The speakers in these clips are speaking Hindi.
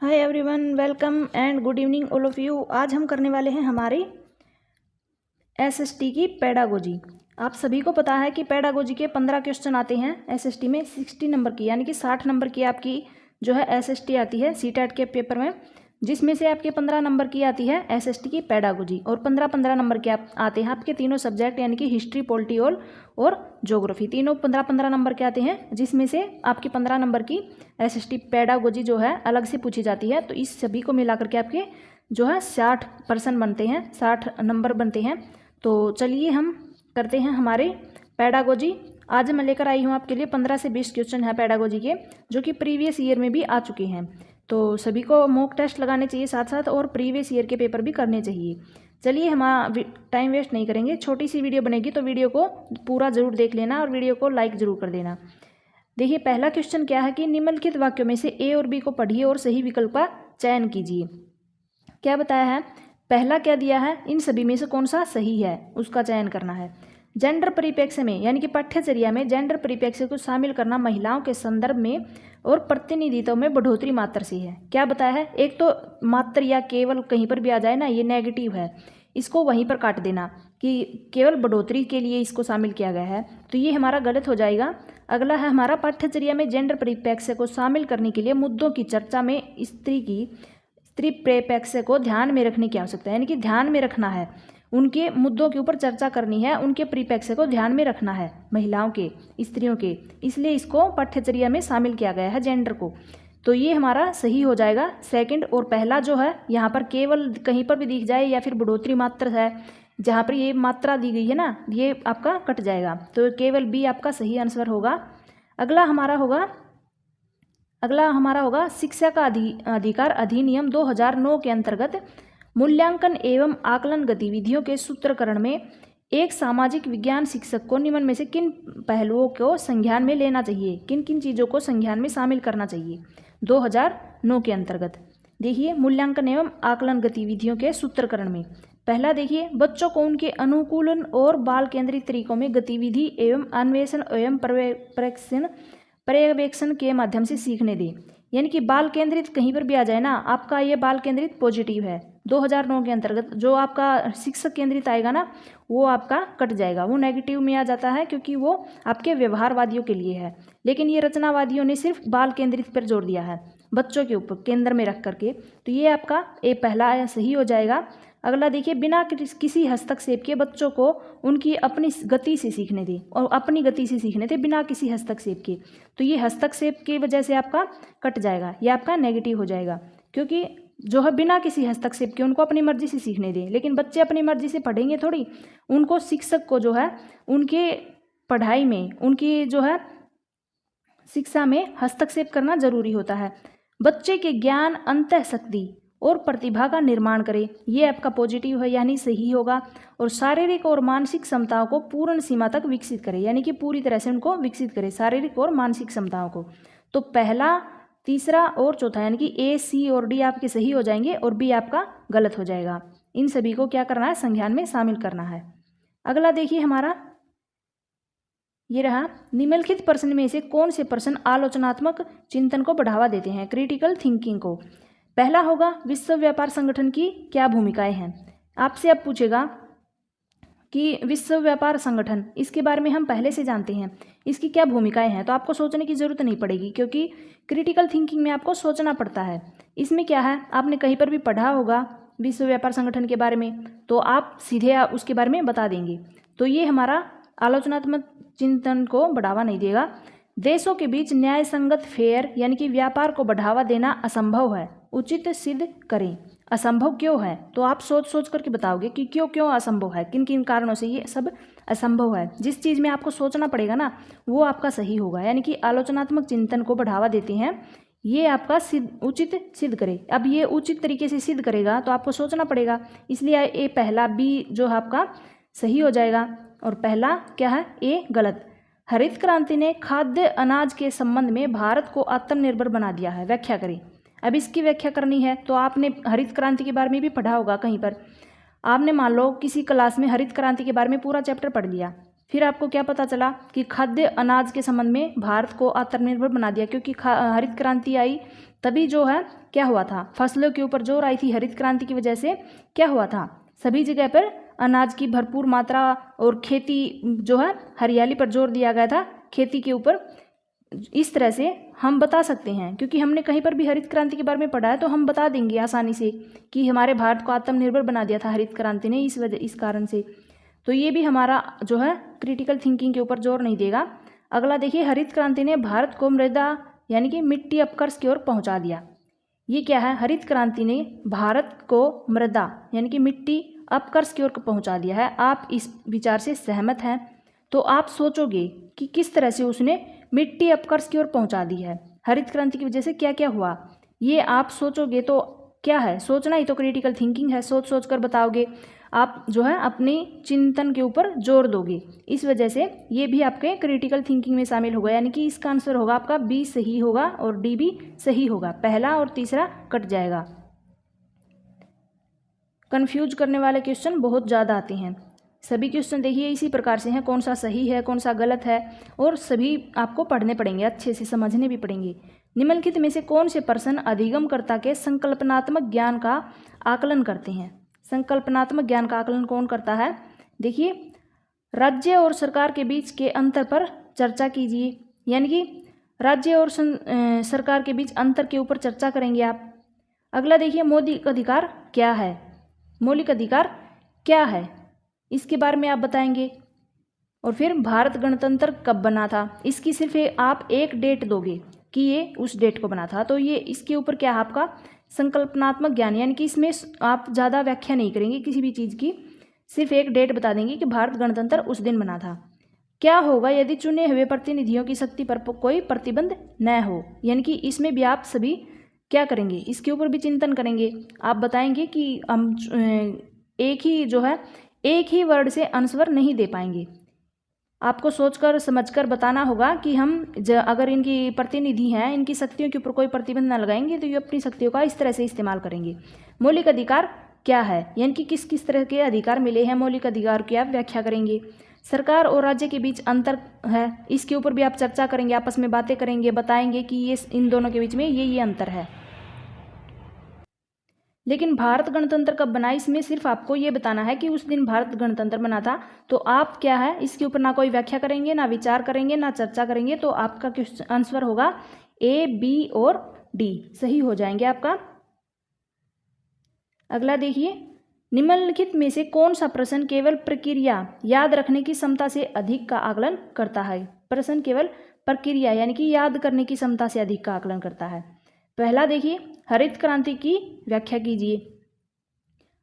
Hi everyone, welcome and good evening all of you. आज हम करने वाले हैं हमारी एसएसटी की पेडागोजी। आप सभी को पता है कि पेडागोजी के 15 क्वेश्चन आते हैं एसएसटी में 60 नंबर की, यानी कि 60 नंबर की आपकी जो है एसएसटी आती है सीटेट के पेपर में, जिसमें से आपके 15 नंबर की आती है एसएसटी की पेडागोजी और 15-15 नंबर के आते हैं आपके तीनों सब्जेक्ट, यानी कि हिस्ट्री, पॉलिटी और ज्योग्राफी, तीनों 15-15 नंबर के आते हैं, जिसमें से आपकी 15 नंबर की एसएसटी पेडागोजी जो है अलग से पूछी जाती है। तो इस सभी को मिलाकर के आपके जो है 60% बनते हैं, 60 नंबर बनते हैं। तो चलिए हम करते हैं हमारे पेडागोजी। आज मैं लेकर आई हूँ आपके लिए 15 से 20 क्वेश्चन है पेडागोजी के, जो कि प्रीवियस ईयर में भी आ चुके हैं। तो सभी को मॉक टेस्ट लगाने चाहिए साथ साथ, और प्रीवियस ईयर के पेपर भी करने चाहिए। चलिए हम टाइम वेस्ट नहीं करेंगे, छोटी सी वीडियो बनेगी तो वीडियो को पूरा जरूर देख लेना और वीडियो को लाइक जरूर कर देना। देखिए पहला क्वेश्चन क्या है कि निम्नलिखित वाक्यों में से ए और बी को पढ़िए और सही विकल्प का चयन कीजिए। क्या बताया है, पहला क्या दिया है, इन सभी में से कौन सा सही है उसका चयन करना है। जेंडर परिप्रेक्ष्य में, यानी कि पाठ्यचर्या में जेंडर परिप्रेक्ष्य को शामिल करना महिलाओं के संदर्भ में और प्रतिनिधित्व में बढ़ोतरी मात्र से है। क्या बताया है, एक तो मात्र या केवल कहीं पर भी आ जाए ना, ये नेगेटिव है, इसको वहीं पर काट देना कि केवल बढ़ोतरी के लिए इसको शामिल किया गया है, तो ये हमारा गलत हो जाएगा। अगला है हमारा, पाठ्यचर्या में जेंडर परिप्रेक्ष्य को शामिल करने के लिए मुद्दों की चर्चा में स्त्री परिप्रेक्ष्य को ध्यान में रखने की आवश्यकता है, यानी कि ध्यान में रखना है, उनके मुद्दों के ऊपर चर्चा करनी है, उनके परिप्रेक्ष्य को ध्यान में रखना है, महिलाओं के, स्त्रियों के, इसलिए इसको पाठ्यचर्या में शामिल किया गया है जेंडर को। तो ये हमारा सही हो जाएगा सेकंड। और पहला जो है यहाँ पर केवल कहीं पर भी दिख जाए या फिर बढ़ोतरी मात्र है, जहाँ पर ये मात्रा दी गई है ना, ये आपका कट जाएगा, तो केवल बी आपका सही आंसर होगा। अगला हमारा होगा शिक्षा का अधिकार अधिनियम 2009 के अंतर्गत मूल्यांकन एवं आकलन गतिविधियों के सूत्रकरण में एक सामाजिक विज्ञान शिक्षक को निम्न में से किन पहलुओं को संज्ञान में लेना चाहिए, किन किन चीज़ों को संज्ञान में शामिल करना चाहिए 2009 के अंतर्गत। देखिए मूल्यांकन एवं आकलन गतिविधियों के सूत्रकरण में पहला देखिए, बच्चों को उनके अनुकूलन और बाल केंद्रित तरीकों में गतिविधि एवं अन्वेषण एवं पर्यवेक्षण के माध्यम से सीखने दें। यानी कि बाल केंद्रित कहीं पर भी आ जाए ना, आपका ये बाल केंद्रित पॉजिटिव है 2009 के अंतर्गत। जो आपका शिक्षक केंद्रित आएगा ना, वो आपका कट जाएगा, वो नेगेटिव में आ जाता है, क्योंकि वो आपके व्यवहारवादियों के लिए है। लेकिन ये रचनावादियों ने सिर्फ बाल केंद्रित पर जोर दिया है, बच्चों के ऊपर केंद्र में रख करके, तो ये आपका ए पहला सही हो जाएगा। अगला देखिए, बिना किसी हस्तक्षेप के बच्चों को उनकी अपनी गति से सीखने दें, और अपनी गति से सीखने दें बिना किसी हस्तक्षेप के, तो ये हस्तक्षेप की वजह से आपका कट जाएगा, ये आपका नेगेटिव हो जाएगा, क्योंकि जो है बिना किसी हस्तक्षेप के उनको अपनी मर्जी से सीखने दें। लेकिन बच्चे अपनी मर्जी से पढ़ेंगे थोड़ी, उनको शिक्षक को जो है उनके पढ़ाई में, उनकी जो है शिक्षा में हस्तक्षेप करना जरूरी होता है। बच्चे के ज्ञान, अंतःशक्ति और प्रतिभा का निर्माण करें, ये आपका पॉजिटिव है, यानी सही होगा। और शारीरिक और मानसिक क्षमताओं को पूर्ण सीमा तक विकसित करें, यानी कि पूरी तरह से उनको विकसित करें शारीरिक और मानसिक क्षमताओं को। तो पहला, तीसरा और चौथा, यानी कि ए, सी और डी आपके सही हो जाएंगे और बी आपका गलत हो जाएगा। इन सभी को क्या करना है, संज्ञान में शामिल करना है। अगला देखिए हमारा ये रहा, निम्नलिखित प्रश्न में से कौन से प्रश्न आलोचनात्मक चिंतन को बढ़ावा देते हैं, क्रिटिकल थिंकिंग को। पहला होगा, विश्व व्यापार संगठन की क्या भूमिकाएं हैं। आपसे अब पूछेगा कि विश्व व्यापार संगठन, इसके बारे में हम पहले से जानते हैं, इसकी क्या भूमिकाएं हैं, तो आपको सोचने की जरूरत नहीं पड़ेगी, क्योंकि क्रिटिकल थिंकिंग में आपको सोचना पड़ता है। इसमें क्या है, आपने कहीं पर भी पढ़ा होगा विश्व व्यापार संगठन के बारे में, तो आप सीधे उसके बारे में बता देंगे, तो ये हमारा आलोचनात्मक चिंतन को बढ़ावा नहीं देगा। देशों के बीच न्याय संगत फेयर, यानी कि व्यापार को बढ़ावा देना असंभव है, उचित सिद्ध करें। असंभव क्यों है, तो आप सोच सोच करके बताओगे कि क्यों असंभव है, किन किन कारणों से ये सब असंभव है। जिस चीज़ में आपको सोचना पड़ेगा ना, वो आपका सही होगा, यानी कि आलोचनात्मक चिंतन को बढ़ावा देते हैं, ये आपका उचित सिद्ध करे। अब ये उचित तरीके से सिद्ध करेगा तो आपको सोचना पड़ेगा, इसलिए ये पहला बी जो है आपका सही हो जाएगा। और पहला क्या है, ए गलत। हरित क्रांति ने खाद्य अनाज के संबंध में भारत को आत्मनिर्भर बना दिया है, व्याख्या करें। अब इसकी व्याख्या करनी है, तो आपने हरित क्रांति के बारे में भी पढ़ा होगा कहीं पर, आपने मान लो किसी क्लास में हरित क्रांति के बारे में पूरा चैप्टर पढ़ लिया, फिर आपको क्या पता चला कि खाद्य अनाज के संबंध में भारत को आत्मनिर्भर बना दिया, क्योंकि हरित क्रांति आई तभी जो है क्या हुआ था, फसलों के ऊपर जोर आई थी। हरित क्रांति की वजह से क्या हुआ था, सभी जगह पर अनाज की भरपूर मात्रा और खेती जो है हरियाली पर जोर दिया गया था, खेती के ऊपर। इस तरह से हम बता सकते हैं, क्योंकि हमने कहीं पर भी हरित क्रांति के बारे में पढ़ा है तो हम बता देंगे आसानी से कि हमारे भारत को आत्मनिर्भर बना दिया था हरित क्रांति ने इस कारण से। तो ये भी हमारा जो है क्रिटिकल थिंकिंग के ऊपर जोर नहीं देगा। अगला देखिए, हरित क्रांति ने भारत को मृदा यानी कि मिट्टी अपकर्ष की ओर पहुंचा दिया। ये क्या है, हरित क्रांति ने भारत को मृदा यानी कि मिट्टी अपकर्ष की ओर पहुंचा दिया है। आप इस विचार से सहमत हैं तो आप सोचोगे कि किस तरह से उसने मिट्टी अपकर्ष की ओर पहुंचा दी है, हरित क्रांति की वजह से क्या क्या हुआ, ये आप सोचोगे तो क्या है, सोचना ही तो क्रिटिकल थिंकिंग है। सोच सोच कर बताओगे, आप जो है अपनी चिंतन के ऊपर जोर दोगे। इस वजह से ये भी आपके क्रिटिकल थिंकिंग में शामिल होगा, यानी कि इसका आंसर होगा आपका बी सही होगा और डी भी सही होगा। पहला और तीसरा कट जाएगा। कंफ्यूज करने वाले क्वेश्चन बहुत ज़्यादा आते हैं। सभी क्वेश्चन देखिए इसी प्रकार से हैं, कौन सा सही है कौन सा गलत है, और सभी आपको पढ़ने पड़ेंगे, अच्छे से समझने भी पड़ेंगे। निम्नलिखित में से कौन से प्रश्न अधिगमकर्ता के संकल्पनात्मक ज्ञान का आकलन करते हैं। संकल्पनात्मक ज्ञान का आकलन कौन करता है, देखिए, राज्य और सरकार के बीच के अंतर पर चर्चा कीजिए, यानी कि राज्य और सरकार के बीच अंतर के ऊपर चर्चा करेंगे आप। अगला देखिए, मौलिक अधिकार क्या है, मौलिक अधिकार क्या है इसके बारे में आप बताएंगे। और फिर भारत गणतंत्र कब बना था, इसकी सिर्फ आप एक डेट दोगे कि ये उस डेट को बना था, तो ये इसके ऊपर क्या है आपका संकल्पनात्मक ज्ञान, यानी कि इसमें आप ज़्यादा व्याख्या नहीं करेंगे किसी भी चीज़ की, सिर्फ एक डेट बता देंगे कि भारत गणतंत्र उस दिन बना था। क्या होगा यदि चुने हुए प्रतिनिधियों की शक्ति पर कोई प्रतिबंध न हो, यानी कि इसमें भी आप सभी क्या करेंगे, इसके ऊपर भी चिंतन करेंगे। आप बताएंगे कि हम एक ही जो है एक ही वर्ड से आंसर नहीं दे पाएंगे, आपको सोचकर समझकर बताना होगा कि हम अगर इनकी प्रतिनिधि हैं, इनकी शक्तियों के ऊपर कोई प्रतिबंध न लगाएंगे तो ये अपनी शक्तियों का इस तरह से इस्तेमाल करेंगे। मौलिक अधिकार क्या है, यानी कि किस किस तरह के अधिकार मिले हैं, मौलिक अधिकार की आप व्याख्या करेंगे। सरकार और राज्य के बीच अंतर है, इसके ऊपर भी आप चर्चा करेंगे, आपस में बातें करेंगे, बताएंगे कि ये इन दोनों के बीच में ये अंतर है। लेकिन भारत गणतंत्र कब बना, इसमें सिर्फ आपको ये बताना है कि उस दिन भारत गणतंत्र बना था, तो आप क्या है इसके ऊपर ना कोई व्याख्या करेंगे, ना विचार करेंगे, ना चर्चा करेंगे, तो आपका आंसर होगा ए, बी और डी सही हो जाएंगे आपका। अगला देखिए, निम्नलिखित में से कौन सा प्रश्न केवल प्रक्रिया याद रखने की क्षमता से अधिक का आकलन करता है। प्रश्न केवल प्रक्रिया यानी कि याद करने की क्षमता से अधिक का आकलन करता है। पहला देखिए, हरित क्रांति की व्याख्या कीजिए।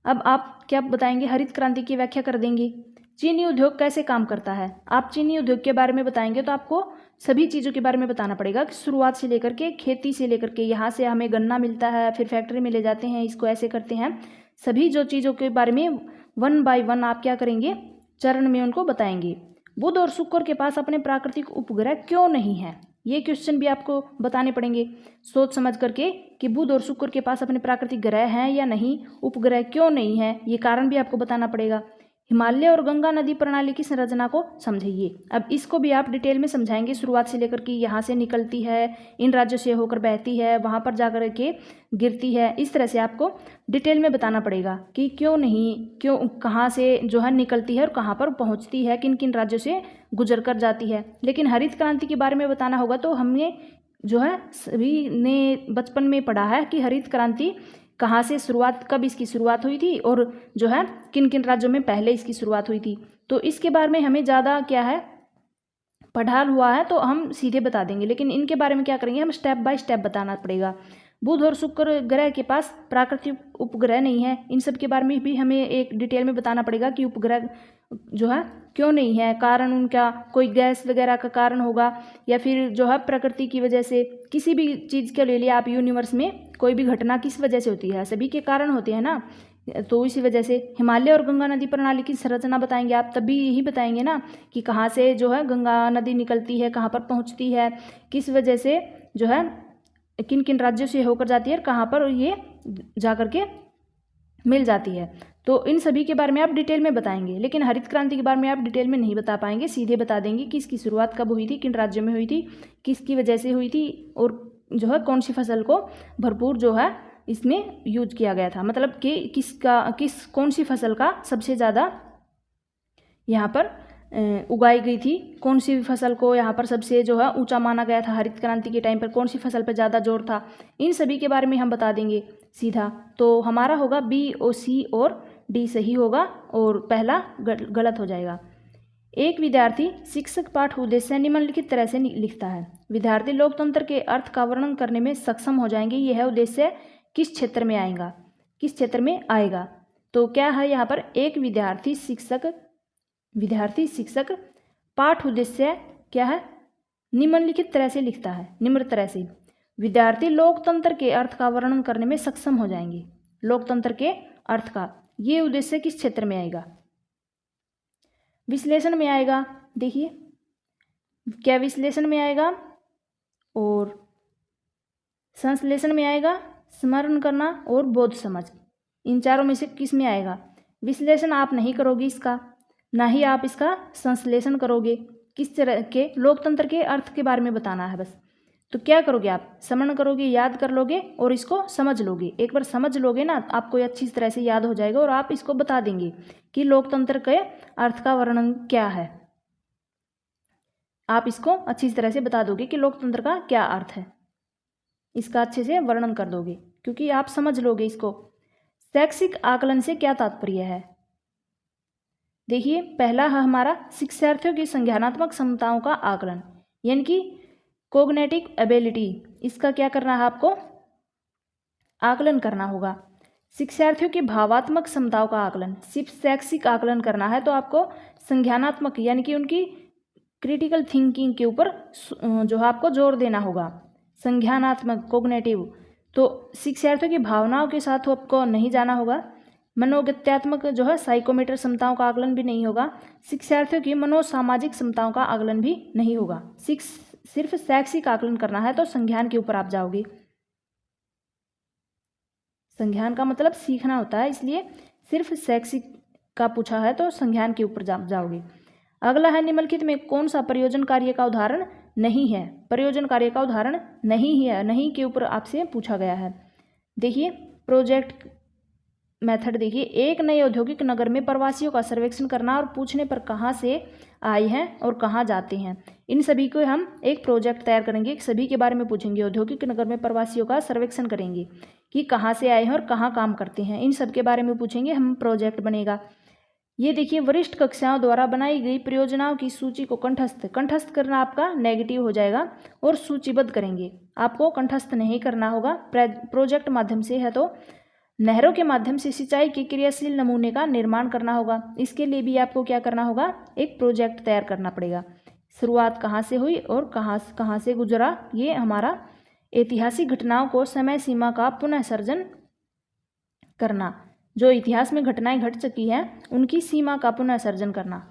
अब आप क्या बताएंगे, हरित क्रांति की व्याख्या कर देंगे। चीनी उद्योग कैसे काम करता है, आप चीनी उद्योग के बारे में बताएंगे, तो आपको सभी चीज़ों के बारे में बताना पड़ेगा कि शुरुआत से लेकर के, खेती से लेकर के, यहाँ से हमें गन्ना मिलता है, फिर फैक्ट्री में ले जाते हैं, इसको ऐसे करते हैं, सभी जो चीज़ों के बारे में वन बाय वन आप क्या करेंगे, चरण में उनको बताएंगे। बुध और शुक्र के पास अपने प्राकृतिक उपग्रह क्यों नहीं है, ये क्वेश्चन भी आपको बताने पड़ेंगे सोच समझ करके कि बुध और शुक्र के पास अपने प्राकृतिक ग्रह हैं या नहीं, उपग्रह क्यों नहीं है, ये कारण भी आपको बताना पड़ेगा। हिमालय और गंगा नदी प्रणाली की संरचना को समझिए। अब इसको भी आप डिटेल में समझाएंगे, शुरुआत से लेकर कि यहाँ से निकलती है, इन राज्यों से होकर बहती है, वहाँ पर जाकर के गिरती है, इस तरह से आपको डिटेल में बताना पड़ेगा कि क्यों नहीं, क्यों, कहाँ से जो है निकलती है और कहाँ पर पहुँचती है, किन किन राज्यों से गुजर कर जाती है। लेकिन हरित क्रांति के बारे में बताना होगा तो हमने जो है सभी ने बचपन में पढ़ा है कि हरित क्रांति कहाँ से शुरुआत, कब इसकी शुरुआत हुई थी और जो है किन किन राज्यों में पहले इसकी शुरुआत हुई थी, तो इसके बारे में हमें ज़्यादा क्या है पढ़ा हुआ है तो हम सीधे बता देंगे। लेकिन इनके बारे में क्या करेंगे, हम स्टेप बाय स्टेप बताना पड़ेगा। बुध और शुक्र ग्रह के पास प्राकृतिक उपग्रह नहीं है, इन सब के बारे में भी हमें एक डिटेल में बताना पड़ेगा कि उपग्रह जो है क्यों नहीं है, कारण उनका कोई गैस वगैरह का कारण होगा या फिर जो है प्रकृति की वजह से, किसी भी चीज़ के ले लिया आप, यूनिवर्स में कोई भी घटना किस वजह से होती है, सभी के कारण होते हैं ना, तो इसी वजह से। हिमालय और गंगा नदी प्रणाली की संरचना बताएंगे आप, तभी यही बताएंगे ना कि कहाँ से जो है गंगा नदी निकलती है, कहाँ पर पहुँचती है, किस वजह से जो है किन किन राज्यों से होकर जाती है, कहाँ पर ये जा कर के मिल जाती है, तो इन सभी के बारे में आप डिटेल में बताएंगे। लेकिन हरित क्रांति के बारे में आप डिटेल में नहीं बता पाएंगे, सीधे बता देंगे कि इसकी शुरुआत कब हुई थी, किन राज्यों में हुई थी, किसकी वजह से हुई थी और जो है कौन सी फसल को भरपूर जो है इसमें यूज किया गया था, मतलब कि कौन सी फसल का सबसे ज़्यादा यहाँ पर उगाई गई थी, कौन सी फसल को यहाँ पर सबसे जो है ऊंचा माना गया था हरित क्रांति के टाइम पर, कौन सी फसल पर ज़्यादा जोर था, इन सभी के बारे में हम बता देंगे सीधा। तो हमारा होगा बी और सी और डी सही होगा और पहला गलत हो जाएगा। एक विद्यार्थी शिक्षक पाठ उद्देश्य निम्नलिखित तरह से लिखता है। विद्यार्थी लोकतंत्र के अर्थ का वर्णन करने में सक्षम हो जाएंगे। यह उद्देश्य किस क्षेत्र में आएगा, किस क्षेत्र में आएगा? तो क्या है यहाँ पर, एक विद्यार्थी शिक्षक पाठ उद्देश्य क्या है, निम्नलिखित तरह से लिखता है। निम्न तरह से विद्यार्थी लोकतंत्र के अर्थ का वर्णन करने में सक्षम हो जाएंगे। लोकतंत्र के अर्थ का ये उद्देश्य किस क्षेत्र में आएगा? विश्लेषण में आएगा। देखिए क्या विश्लेषण में आएगा और संश्लेषण में आएगा, स्मरण करना और बोध समझ, इन चारों में से किस में आएगा? विश्लेषण आप नहीं करोगे इसका, ना ही आप इसका संश्लेषण करोगे। किस तरह के लोकतंत्र के अर्थ के बारे में बताना है बस। तो क्या करोगे आप, स्मरण करोगे, याद कर लोगे और इसको समझ लोगे। एक बार समझ लोगे ना, आपको अच्छी तरह से याद हो जाएगा और आप इसको बता देंगे कि लोकतंत्र के अर्थ का वर्णन क्या है। आप इसको अच्छी तरह से बता दोगे कि लोकतंत्र का क्या अर्थ है, इसका अच्छे से वर्णन कर दोगे क्योंकि आप समझ लोगे इसको। शैक्षिक आकलन से क्या तात्पर्य है? देखिए पहला है हमारा शिक्षार्थियों की संज्ञानात्मक क्षमताओं का आकलन, यानी कि कोग्नेटिव एबिलिटी। इसका क्या करना है, आपको आकलन करना होगा। शिक्षार्थियों की भावात्मक क्षमताओं का आकलन, सिर्फ शैक्षिक आकलन करना है तो आपको संज्ञानात्मक यानी कि उनकी क्रिटिकल थिंकिंग के ऊपर जो है आपको जोर देना होगा। संज्ञानात्मक कोग्नेटिव, तो शिक्षार्थियों की भावनाओं के साथ आपको नहीं जाना होगा। मनोगत्यात्मक जो है साइकोमेट्रिक क्षमताओं का आकलन भी नहीं होगा। शिक्षार्थियों की मनोसामाजिक क्षमताओं का आकलन भी नहीं होगा। सिर्फ शैक्षिक आकलन करना है तो संज्ञान के ऊपर आप जाओगे। संज्ञान का मतलब सीखना होता है, इसलिए सिर्फ शैक्षिक का पूछा है तो संज्ञान के ऊपर जाओगे। अगला है निम्नलिखित में कौन सा प्रयोजन कार्य का उदाहरण नहीं है? प्रयोजन कार्य का उदाहरण नहीं है, नहीं के ऊपर आपसे पूछा गया है। देखिए प्रोजेक्ट मेथड, देखिए एक नए औद्योगिक नगर में प्रवासियों का सर्वेक्षण करना और पूछने पर कहाँ से आए हैं और कहाँ जाते हैं, इन सभी को हम एक प्रोजेक्ट तैयार करेंगे। सभी के बारे में पूछेंगे। औद्योगिक नगर में प्रवासियों का सर्वेक्षण करेंगे कि कहाँ से आए हैं और कहाँ काम करते हैं, इन सब के बारे में पूछेंगे, हम प्रोजेक्ट बनेगा। ये देखिए वरिष्ठ कक्षाओं द्वारा बनाई गई परियोजनाओं की सूची को कंठस्थ करना आपका नेगेटिव हो जाएगा और सूचीबद्ध करेंगे। आपको कंठस्थ नहीं करना होगा, प्रोजेक्ट माध्यम से है तो नहरों के माध्यम से सिंचाई के क्रियाशील नमूने का निर्माण करना होगा। इसके लिए भी आपको क्या करना होगा, एक प्रोजेक्ट तैयार करना पड़ेगा। शुरुआत कहाँ से हुई और कहाँ से गुजरा, ये हमारा ऐतिहासिक घटनाओं को समय सीमा का पुनः सर्जन करना, जो इतिहास में घटनाएं घट चुकी हैं उनकी सीमा का पुनः सर्जन करना।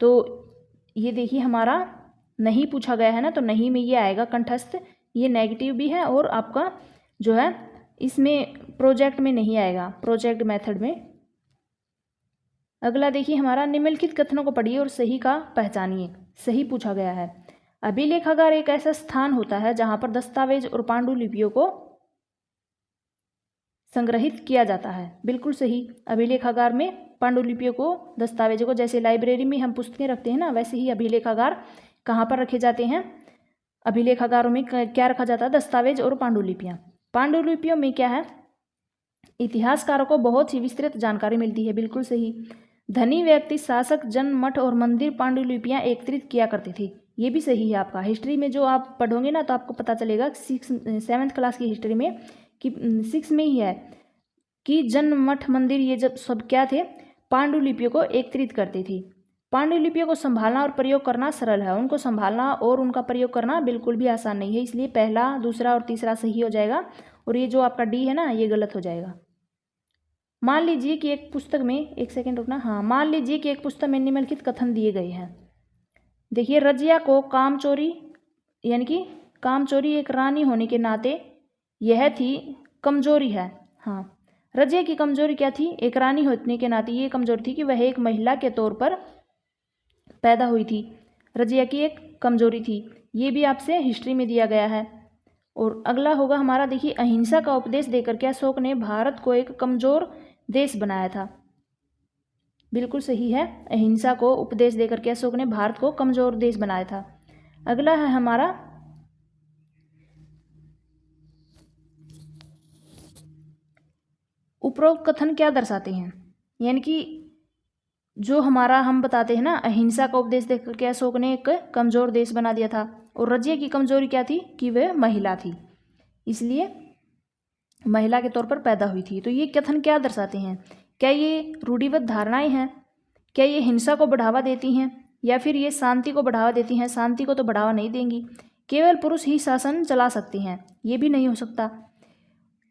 तो ये देखिए हमारा नहीं पूछा गया है ना, तो नहीं में ये आएगा कंठस्थ, ये नेगेटिव भी है और आपका जो है इसमें प्रोजेक्ट में नहीं आएगा, प्रोजेक्ट मेथड में। अगला देखिए हमारा निम्नलिखित कथनों को पढ़िए और सही का पहचानिए। सही पूछा गया है। अभिलेखागार एक ऐसा स्थान होता है जहां पर दस्तावेज और पांडुलिपियों को संग्रहित किया जाता है। बिल्कुल सही। अभिलेखागार में पांडुलिपियों को, दस्तावेजों को, जैसे लाइब्रेरी में हम पुस्तकें रखते हैं ना, वैसे ही अभिलेखागार कहाँ पर रखे जाते हैं? अभिलेखागारों में क्या रखा जाता है? दस्तावेज और पांडुलिपियाँ। पांडुलिपियों में क्या है, इतिहासकारों को बहुत ही विस्तृत जानकारी मिलती है। बिल्कुल सही। धनी व्यक्ति, शासक, जन, मठ और मंदिर पांडुलिपियाँ एकत्रित किया करते थे। ये भी सही है आपका। हिस्ट्री में जो आप पढ़ोगे ना तो आपको पता चलेगा 7th क्लास की हिस्ट्री में कि 6 में ही है कि जन, मठ, मंदिर ये जब सब क्या थे, पांडुलिपियों को एकत्रित करते थे। पांडुलिपियों को संभालना और प्रयोग करना सरल है, उनको संभालना और उनका प्रयोग करना बिल्कुल भी आसान नहीं है। इसलिए पहला, दूसरा और तीसरा सही हो जाएगा और ये जो आपका डी है ना, ये गलत हो जाएगा। मान लीजिए कि एक पुस्तक में, एक सेकंड रुकना, हाँ, मान लीजिए कि एक पुस्तक में निम्नलिखित कथन दिए गए हैं। देखिए रजिया को कामचोरी, यानी कि कामचोरी एक रानी होने के नाते यह थी कमजोरी है। हाँ, रजिया की कमजोरी क्या थी? एक रानी होने के नाते ये कमजोरी थी कि वह एक महिला के तौर पर पैदा हुई थी। रजिया की एक कमजोरी थी। ये भी आपसे हिस्ट्री में दिया गया है। और अगला होगा हमारा, देखिए, अहिंसा का उपदेश देकर के अशोक ने भारत को एक कमज़ोर देश बनाया था। बिल्कुल सही है, अहिंसा को उपदेश देकर के अशोक ने भारत को कमज़ोर देश बनाया था। अगला है हमारा, उपरोक्त कथन क्या दर्शाते हैं। यानी कि जो हमारा हम बताते हैं ना, अहिंसा का उपदेश देकर के अशोक ने एक कमज़ोर देश बना दिया था, और रजिया की कमज़ोरी क्या थी कि वह महिला थी, इसलिए महिला के तौर पर पैदा हुई थी। तो ये कथन क्या दर्शाते हैं? क्या ये रूढ़िबद्ध धारणाएं हैं? क्या ये हिंसा को बढ़ावा देती हैं, या फिर ये शांति को बढ़ावा देती हैं? शांति को तो बढ़ावा नहीं देंगी। केवल पुरुष ही शासन चला सकते हैं, ये भी नहीं हो सकता।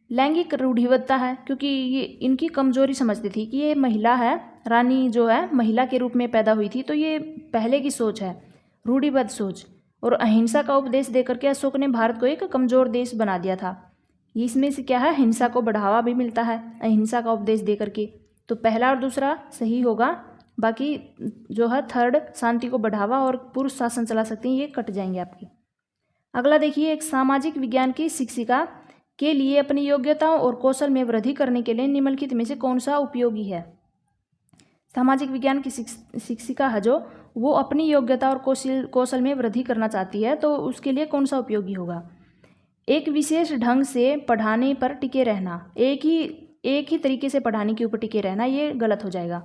लैंगिक रूढ़िबद्धता है, क्योंकि ये इनकी कमजोरी समझती थी कि ये महिला है, रानी जो है महिला के रूप में पैदा हुई थी, तो ये पहले की सोच है, रूढ़िबद्ध सोच। और अहिंसा का उपदेश देकर के अशोक ने भारत को एक कमज़ोर देश बना दिया था। इसमें से क्या है, हिंसा को बढ़ावा भी मिलता है अहिंसा का उपदेश देकर के। तो पहला और दूसरा सही होगा, बाकी जो है थर्ड, शांति को बढ़ावा और पुरुष शासन चला सकते हैं, ये कट जाएंगे आपके। अगला देखिए, एक सामाजिक विज्ञान की शिक्षिका के लिए अपनी योग्यताओं और कौशल में वृद्धि करने के लिए निम्नलिखित में से कौन सा उपयोगी है। सामाजिक विज्ञान की शिक्षिका है जो, वो अपनी योग्यता और कौशल में वृद्धि करना चाहती है, तो उसके लिए कौन सा उपयोगी होगा। एक विशेष ढंग से पढ़ाने पर टिके रहना, एक ही तरीके से पढ़ाने के ऊपर टिके रहना, ये गलत हो जाएगा।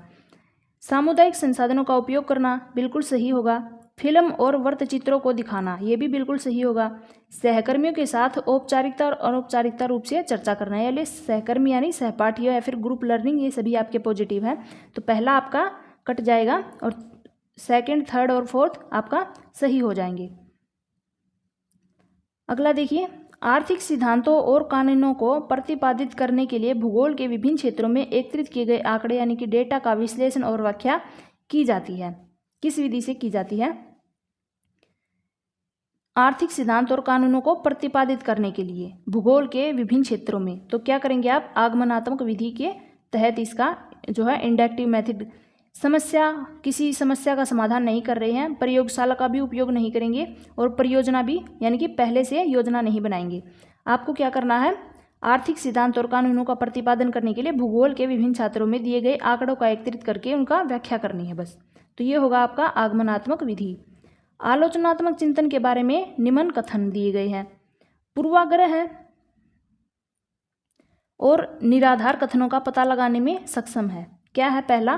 सामुदायिक संसाधनों का उपयोग करना, बिल्कुल सही होगा। फिल्म और वृत्तचित्रों को दिखाना, ये भी बिल्कुल सही होगा। सहकर्मियों के साथ औपचारिकता और अनौपचारिकता रूप से चर्चा करना, यानी सहकर्मी यानी सहपाठी या फिर ग्रुप लर्निंग, ये सभी आपके पॉजिटिव है। तो पहला आपका कट जाएगा और सेकंड, थर्ड और फोर्थ आपका सही हो जाएंगे। अगला देखिए, आर्थिक सिद्धांतों और कानूनों को प्रतिपादित करने के लिए भूगोल के विभिन्न क्षेत्रों में एकत्रित किए गए आंकड़े यानी कि डेटा का विश्लेषण और व्याख्या की जाती है। किस विधि से की जाती है? आर्थिक सिद्धांत और कानूनों को प्रतिपादित करने के लिए भूगोल के विभिन्न क्षेत्रों में, तो क्या करेंगे आप, आगमनात्मक विधि के तहत इसका जो है इंडक्टिव मेथड। किसी समस्या का समाधान नहीं कर रहे हैं, प्रयोगशाला का भी उपयोग नहीं करेंगे, और परियोजना भी यानी कि पहले से योजना नहीं बनाएंगे। आपको क्या करना है, आर्थिक सिद्धांत और कानूनों का प्रतिपादन करने के लिए भूगोल के विभिन्न छात्रों में दिए गए आंकड़ों का एकत्रित करके उनका व्याख्या करनी है बस। तो ये होगा आपका आगमनात्मक विधि। आलोचनात्मक चिंतन के बारे में निम्न कथन दिए गए हैं। पूर्वाग्रह है और निराधार कथनों का पता लगाने में सक्षम है। क्या है? पहला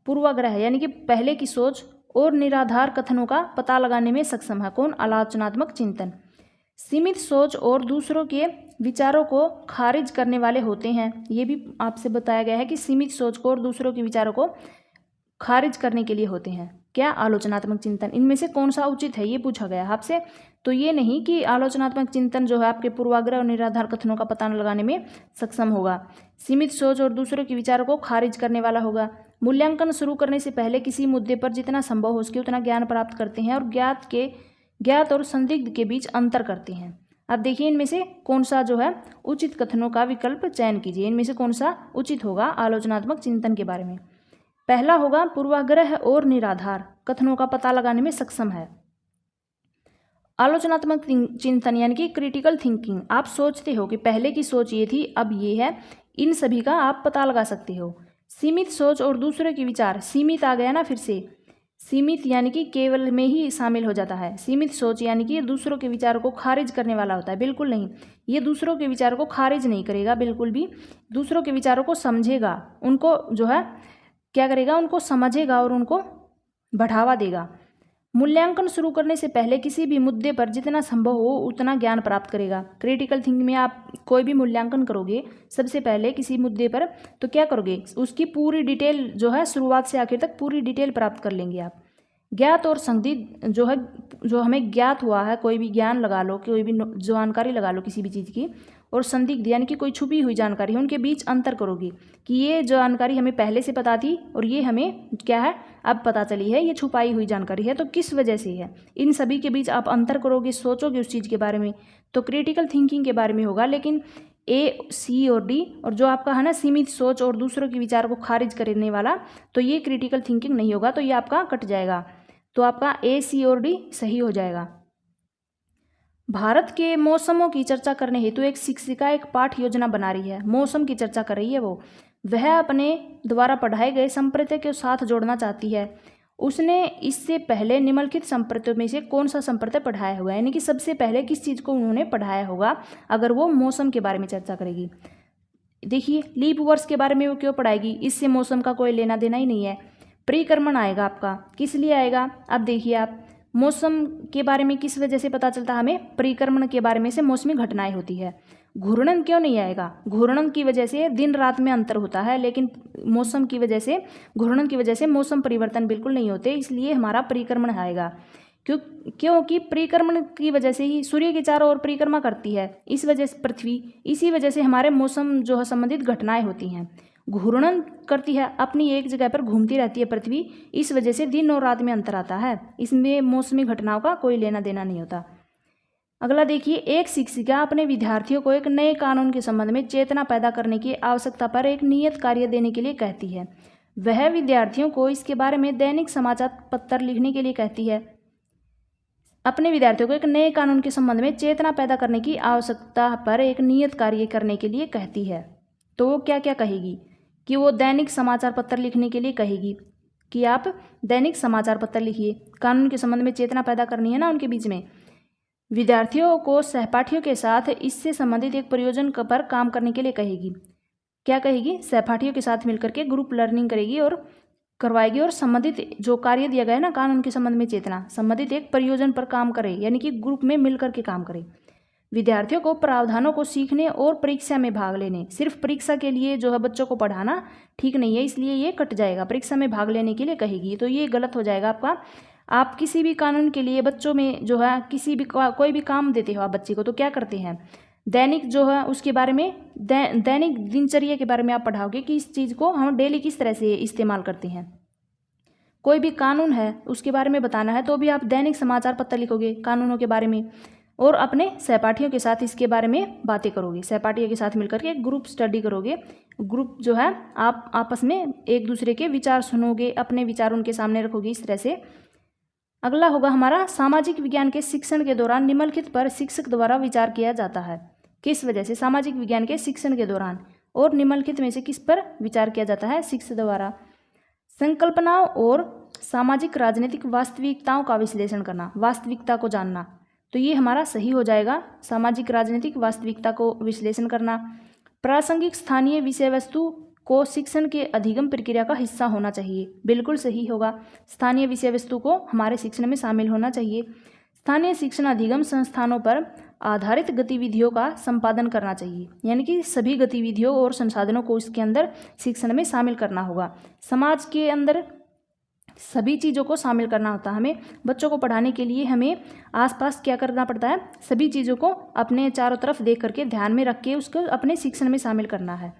पूर्वाग्रह यानी कि पहले की सोच, और निराधार कथनों का पता लगाने में सक्षम है कौन? आलोचनात्मक चिंतन। सीमित सोच और दूसरों के विचारों को खारिज करने वाले होते हैं। ये भी आपसे बताया गया है कि सीमित सोच को और दूसरों के विचारों को खारिज करने के लिए होते हैं। क्या? आलोचनात्मक चिंतन। इनमें से कौन सा उचित है, ये पूछा गया आपसे। तो ये नहीं कि आलोचनात्मक चिंतन जो है आपके पूर्वाग्रह और निराधार कथनों का पता लगाने में सक्षम होगा। सीमित सोच और दूसरों के विचारों को खारिज करने वाला होगा। मूल्यांकन शुरू करने से पहले किसी मुद्दे पर जितना संभव हो सके उतना ज्ञान प्राप्त करते हैं, और ज्ञात और संदिग्ध के बीच अंतर करते हैं। अब देखिए, इनमें से कौन सा जो है उचित कथनों का विकल्प चयन कीजिए। इनमें से कौन सा उचित होगा आलोचनात्मक चिंतन के बारे में? पहला होगा पूर्वाग्रह और निराधार कथनों का पता लगाने में सक्षम है। आलोचनात्मक चिंतन यानी कि क्रिटिकल थिंकिंग, आप सोचते हो कि पहले की सोच ये थी, अब ये है, इन सभी का आप पता लगा सकते हो। सीमित सोच और दूसरे के विचार, सीमित आ गया ना फिर से, सीमित यानी कि केवल में ही शामिल हो जाता है। सीमित सोच यानी कि ये दूसरों के विचारों को खारिज करने वाला होता है, बिल्कुल नहीं, ये दूसरों के विचारों को खारिज नहीं करेगा बिल्कुल भी, दूसरों के विचारों को समझेगा, उनको जो है क्या करेगा, उनको समझेगा और उनको बढ़ावा देगा। मूल्यांकन शुरू करने से पहले किसी भी मुद्दे पर जितना संभव हो उतना ज्ञान प्राप्त करेगा। क्रिटिकल थिंकिंग में आप कोई भी मूल्यांकन करोगे सबसे पहले किसी मुद्दे पर, तो क्या करोगे, उसकी पूरी डिटेल जो है शुरुआत से आखिर तक पूरी डिटेल प्राप्त कर लेंगे आप। ज्ञात और संदिग्ध जो है, जो हमें ज्ञात हुआ है, कोई भी ज्ञान लगा लो, कोई भी जानकारी लगा लो किसी भी चीज़ की, और संदिग्ध यानी कि कोई छुपी हुई जानकारी है, उनके बीच अंतर करोगे कि ये जानकारी हमें पहले से पता थी और ये हमें क्या है अब पता चली है, ये छुपाई हुई जानकारी है, तो किस वजह से है, इन सभी के बीच आप अंतर करोगे, सोचोगे उस चीज़ के बारे में, तो क्रिटिकल थिंकिंग के बारे में होगा। लेकिन ए, सी और डी, और जो आपका है ना सीमित सोच और दूसरों के विचार को खारिज करने वाला, तो ये क्रिटिकल थिंकिंग नहीं होगा, तो ये आपका कट जाएगा। तो आपका ए, सी और डी सही हो जाएगा। भारत के मौसमों की चर्चा करने हेतु एक शिक्षिका एक पाठ योजना बना रही है। मौसम की चर्चा कर रही है वह अपने द्वारा पढ़ाए गए संप्रत्य के साथ जोड़ना चाहती है। उसने इससे पहले निम्नलिखित संप्रत्यों में से कौन सा संप्रत्य पढ़ाया हुआ है, यानी कि सबसे पहले किस चीज़ को उन्होंने पढ़ाया होगा अगर वो मौसम के बारे में चर्चा करेगी। देखिए, लीप वर्ष के बारे में वो क्यों पढ़ाएगी, इससे मौसम का कोई लेना देना ही नहीं है। परिक्रमण आएगा आपका, किस लिए आएगा, अब देखिए आप मौसम के बारे में किस वजह से पता चलता है हमें, परिक्रमण के बारे में से मौसमी घटनाएं होती है। घूर्णन क्यों नहीं आएगा, घूर्णन की वजह से दिन रात में अंतर होता है, लेकिन मौसम की वजह से, घूर्णन की वजह से मौसम परिवर्तन बिल्कुल नहीं होते, इसलिए हमारा परिक्रमण आएगा। क्योंकि परिक्रमण की वजह से ही सूर्य के चारों ओर परिक्रमा करती है, इस वजह से पृथ्वी, इसी वजह से हमारे मौसम जो है संबंधित घटनाएं होती हैं। घूर्णन करती है, अपनी एक जगह पर घूमती रहती है पृथ्वी, इस वजह से दिन और रात में अंतर आता है, इसमें मौसमी घटनाओं का कोई लेना देना नहीं होता। अगला देखिए, एक शिक्षिका अपने विद्यार्थियों को एक नए कानून के संबंध में चेतना पैदा करने की आवश्यकता पर एक नियत कार्य देने के लिए कहती है। वह विद्यार्थियों को इसके बारे में दैनिक समाचार पत्र लिखने के लिए कहती है। अपने विद्यार्थियों को एक नए कानून के संबंध में चेतना पैदा करने की आवश्यकता पर एक नियत कार्य करने के लिए कहती है। तो वो क्या क्या कहेगी कि वो दैनिक समाचार पत्र लिखने के लिए कहेगी कि आप दैनिक समाचार पत्र लिखिए। कानून के संबंध में चेतना पैदा करनी है ना उनके बीच में। विद्यार्थियों को सहपाठियों के साथ इससे संबंधित एक प्रयोजन पर काम करने के लिए कहेगी। क्या कहेगी, सहपाठियों के साथ मिलकर के ग्रुप लर्निंग करेगी और करवाएगी, और संबंधित जो कार्य दिया गया है ना कानून के संबंध में चेतना, संबंधित एक प्रयोजन पर काम करे, यानी कि ग्रुप में मिलकर के काम करे। विद्यार्थियों को प्रावधानों को सीखने और परीक्षा में भाग लेने, सिर्फ परीक्षा के लिए जो है बच्चों को पढ़ाना ठीक नहीं है, इसलिए ये कट जाएगा, परीक्षा में भाग लेने के लिए कहेगी, तो ये गलत हो जाएगा आपका। आप किसी भी कानून के लिए बच्चों में जो है किसी भी कोई भी काम देते हो आप बच्चे को, तो क्या करते हैं, दैनिक जो है उसके बारे में, दैनिक दिनचर्या के बारे में आप पढ़ाओगे कि इस चीज़ को हम डेली किस तरह से इस्तेमाल करते हैं। कोई भी कानून है उसके बारे में बताना है तो भी आप दैनिक समाचार पत्र लिखोगे कानूनों के बारे में, और अपने सहपाठियों के साथ इसके बारे में बातें करोगे, सहपाठियों के साथ मिलकर के ग्रुप स्टडी करोगे। ग्रुप जो है आप आपस में एक दूसरे के विचार सुनोगे, अपने विचार उनके सामने रखोगे, इस तरह से। अगला होगा हमारा, सामाजिक विज्ञान के शिक्षण के दौरान निम्नलिखित पर शिक्षक द्वारा विचार किया जाता है। किस वजह से सामाजिक विज्ञान के शिक्षण के दौरान और निम्नलिखित में से किस पर विचार किया जाता है, शिक्षक द्वारा। संकल्पनाओं और सामाजिक राजनीतिक वास्तविकताओं का विश्लेषण करना, वास्तविकता को जानना, तो ये हमारा सही हो जाएगा, सामाजिक राजनीतिक वास्तविकता को विश्लेषण करना। प्रासंगिक स्थानीय विषय वस्तु को शिक्षण के अधिगम प्रक्रिया का हिस्सा होना चाहिए, बिल्कुल सही होगा, स्थानीय विषय वस्तु को हमारे शिक्षण में शामिल होना चाहिए। स्थानीय शिक्षण अधिगम संस्थानों पर आधारित गतिविधियों का संपादन करना चाहिए, यानी कि सभी गतिविधियों और संसाधनों को इसके अंदर शिक्षण में शामिल करना होगा। समाज के अंदर सभी चीज़ों को शामिल करना होता है। हमें बच्चों को पढ़ाने के लिए हमें आसपास क्या करना पड़ता है, सभी चीज़ों को अपने चारों तरफ देख करके ध्यान में रख के उसको अपने शिक्षण में शामिल करना है।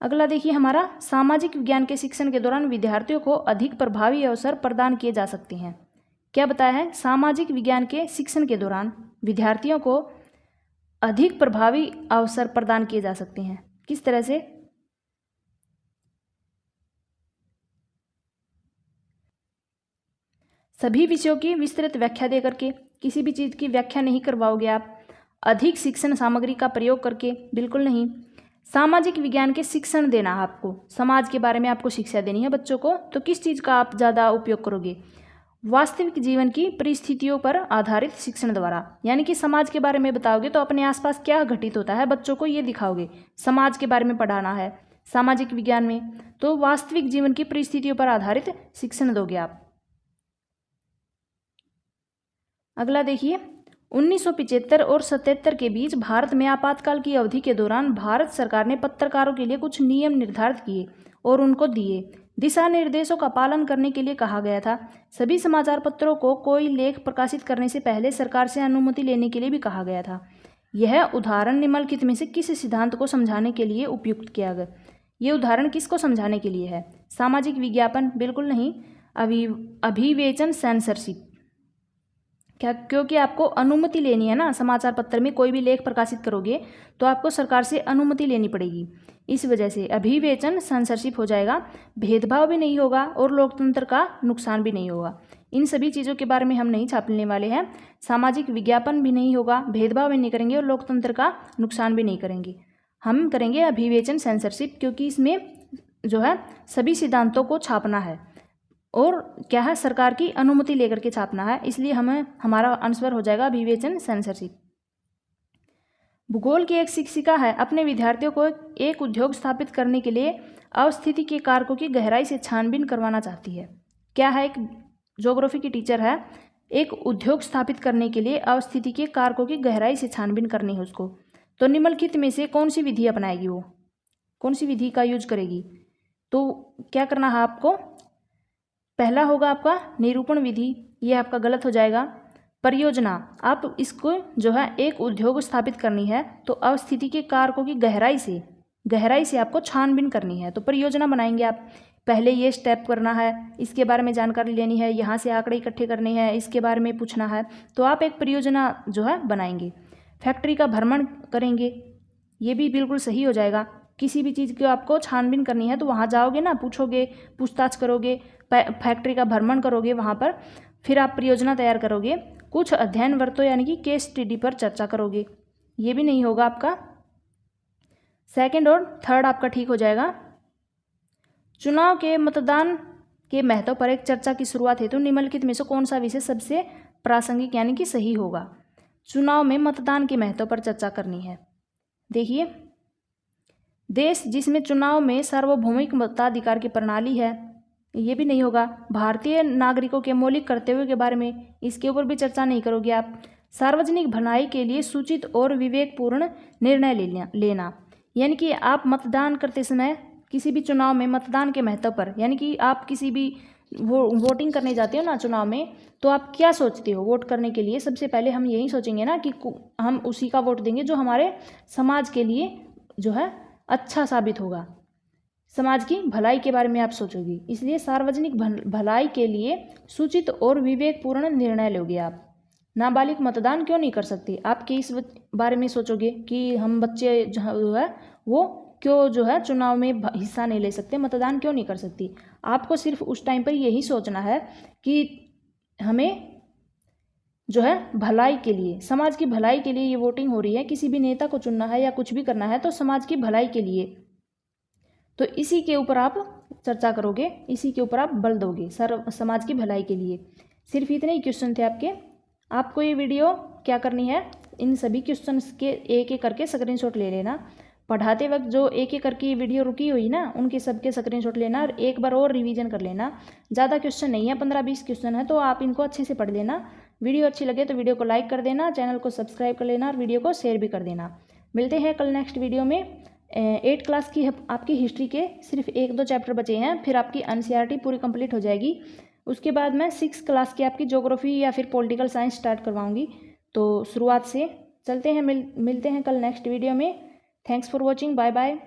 अगला देखिए हमारा, सामाजिक विज्ञान के शिक्षण के दौरान विद्यार्थियों को अधिक प्रभावी अवसर प्रदान किए जा सकते हैं। क्या बताया है, सामाजिक विज्ञान के शिक्षण के दौरान विद्यार्थियों को अधिक प्रभावी अवसर प्रदान किए जा सकते हैं, किस तरह से, सभी विषयों की विस्तृत व्याख्या दे करके, किसी भी चीज़ की व्याख्या नहीं करवाओगे आप, अधिक शिक्षण सामग्री का प्रयोग करके, बिल्कुल नहीं। सामाजिक विज्ञान के शिक्षण देना, आपको समाज के बारे में आपको शिक्षा देनी है बच्चों को, तो किस चीज़ का आप ज़्यादा उपयोग करोगे, वास्तविक जीवन की परिस्थितियों पर आधारित शिक्षण द्वारा, यानी कि समाज के बारे में बताओगे तो अपने आसपास क्या घटित होता है बच्चों को ये दिखाओगे, समाज के बारे में पढ़ाना है सामाजिक विज्ञान में, तो वास्तविक जीवन की परिस्थितियों पर आधारित शिक्षण दोगे आप। अगला देखिए, 1975 और 77 के बीच भारत में आपातकाल की अवधि के दौरान भारत सरकार ने पत्रकारों के लिए कुछ नियम निर्धारित किए और उनको दिए। दिशा निर्देशों का पालन करने के लिए कहा गया था। सभी समाचार पत्रों को कोई लेख प्रकाशित करने से पहले सरकार से अनुमति लेने के लिए भी कहा गया था। यह उदाहरण निम्नलिखित में से किस सिद्धांत को समझाने के लिए उपयुक्त किया गया, ये उदाहरण किसको समझाने के लिए है, सामाजिक विज्ञापन, बिल्कुल नहीं, अभिवेचन सेंसरशिप, क्या, क्योंकि आपको अनुमति लेनी है ना, समाचार पत्र में कोई भी लेख प्रकाशित करोगे तो आपको सरकार से अनुमति लेनी पड़ेगी, इस वजह से अभिवेचन सेंसरशिप हो जाएगा, भेदभाव भी नहीं होगा और लोकतंत्र का नुकसान भी नहीं होगा। इन सभी चीज़ों के बारे में हम नहीं छापने वाले हैं। सामाजिक विज्ञापन भी नहीं होगा, भेदभाव भी नहीं करेंगे और लोकतंत्र का नुकसान भी नहीं करेंगे। हम करेंगे अभिवेचन सेंसरशिप, क्योंकि इसमें जो है सभी सिद्धांतों को छापना है और क्या है, सरकार की अनुमति लेकर के छापना है, इसलिए हमारा आंसर हो जाएगा अभिवेचन सेंसरशिप। भूगोल की एक शिक्षिका है, अपने विद्यार्थियों को एक उद्योग स्थापित करने के लिए अवस्थिति के कारकों की गहराई से छानबीन करवाना चाहती है। क्या है, एक ज्योग्राफी की टीचर है, एक उद्योग स्थापित करने के लिए अवस्थिति के कारकों की गहराई से छानबीन करनी है उसको, तो निम्नलिखित में से कौन सी विधि अपनाएगी, वो कौन सी विधि का यूज करेगी। तो क्या करना है आपको, पहला होगा आपका निरूपण विधि, ये आपका गलत हो जाएगा। परियोजना, आप इसको जो है एक उद्योग स्थापित करनी है तो अवस्थिति के कारकों की गहराई से आपको छानबीन करनी है, तो परियोजना बनाएंगे आप। पहले ये स्टेप करना है, इसके बारे में जानकारी लेनी है, यहाँ से आंकड़े इकट्ठे करने हैं, इसके बारे में पूछना है, तो आप एक परियोजना जो है बनाएंगे। फैक्ट्री का भ्रमण करेंगे, ये भी बिल्कुल सही हो जाएगा। किसी भी चीज़ की आपको छानबीन करनी है तो वहाँ जाओगे ना, पूछोगे, पूछताछ करोगे, फैक्ट्री का भ्रमण करोगे वहाँ पर, फिर आप परियोजना तैयार करोगे। कुछ अध्ययन वर्तों यानी कि केस स्टडी पर चर्चा करोगे, ये भी नहीं होगा आपका। सेकंड और थर्ड आपका ठीक हो जाएगा। चुनाव के मतदान के महत्व पर एक चर्चा की शुरुआत हेतु निम्नलिखित में से कौन सा विषय सबसे प्रासंगिक यानी कि सही होगा। चुनाव में मतदान के महत्व पर चर्चा करनी है। देखिए, देश जिसमें चुनाव में सार्वभौमिक मताधिकार की प्रणाली है, ये भी नहीं होगा। भारतीय नागरिकों के मौलिक कर्तव्यों के बारे में, इसके ऊपर भी चर्चा नहीं करोगे आप। सार्वजनिक भलाई के लिए सूचित और विवेकपूर्ण निर्णय लेना, यानी कि आप मतदान करते समय किसी भी चुनाव में मतदान के महत्व पर, यानी कि आप किसी भी वोटिंग करने जाते हो ना चुनाव में, तो आप क्या सोचते हो वोट करने के लिए। सबसे पहले हम यही सोचेंगे ना कि हम उसी का वोट देंगे जो हमारे समाज के लिए जो है अच्छा साबित होगा, समाज की भलाई के बारे में आप सोचोगे। इसलिए सार्वजनिक भलाई के लिए सूचित और विवेकपूर्ण निर्णय लोगे आप। नाबालिग मतदान क्यों नहीं कर सकते, आप इस बारे में सोचोगे कि हम बच्चे जो है वो क्यों जो है चुनाव में हिस्सा नहीं ले सकते, मतदान क्यों नहीं कर सकती। आपको सिर्फ उस टाइम पर यही सोचना है कि हमें जो है भलाई के लिए, समाज की भलाई के लिए ये वोटिंग हो रही है, किसी भी नेता को चुनना है या कुछ भी करना है तो समाज की भलाई के लिए, तो इसी के ऊपर आप चर्चा करोगे, इसी के ऊपर आप बल दोगे, समाज की भलाई के लिए। सिर्फ इतने ही क्वेश्चन थे आपके। आपको ये वीडियो क्या करनी है, इन सभी क्वेश्चंस के एक एक करके स्क्रीनशॉट ले लेना। पढ़ाते वक्त जो एक एक करके वीडियो रुकी हुई ना, उनके सबके स्क्रीनशॉट लेना और एक बार और रिवीजन कर लेना। ज़्यादा क्वेश्चन नहीं है, 15-20 क्वेश्चन है, तो आप इनको अच्छे से पढ़ लेना। वीडियो अच्छी लगे तो वीडियो को लाइक कर देना, चैनल को सब्सक्राइब कर लेना और वीडियो को शेयर भी कर देना। मिलते हैं कल नेक्स्ट वीडियो में। 8 क्लास की आपकी हिस्ट्री के सिर्फ 1-2 चैप्टर बचे हैं, फिर आपकी NCERT पूरी कंप्लीट हो जाएगी। उसके बाद मैं 6 क्लास की आपकी ज्योग्राफी या फिर पॉलिटिकल साइंस स्टार्ट करवाऊंगी। तो शुरुआत से चलते हैं, मिलते हैं कल नेक्स्ट वीडियो में। Thanks for watching, bye bye.